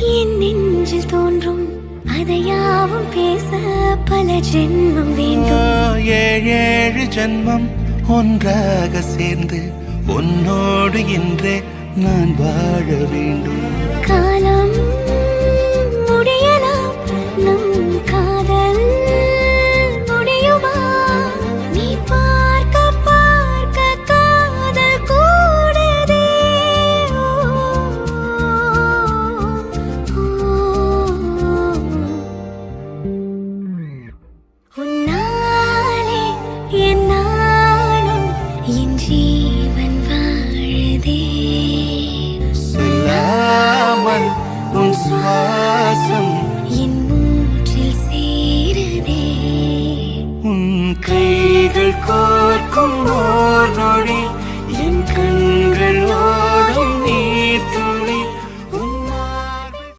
என் நெஞ்சில் தோன்றும் அதையாவும் பேச பல ஜென்மம் வேண்டும். ஏழு ஜென்மம் ஒன்றாக சேர்ந்து உன்னோடு இன்றே நான் வாழ வேண்டும். காலம் முடியலாம், நம் காதல் முடியுமா? நீ பார்க்க பார்க்க காதல் கூடதே. உன்னாலே என் நாளும் என் ஜீவன் வாழுதே. சொல்லாமல் உன் சுவாசம் என் மூச்சில் சேருதே. உன் கைகள் கோர்க்கும் ஓர் நொடி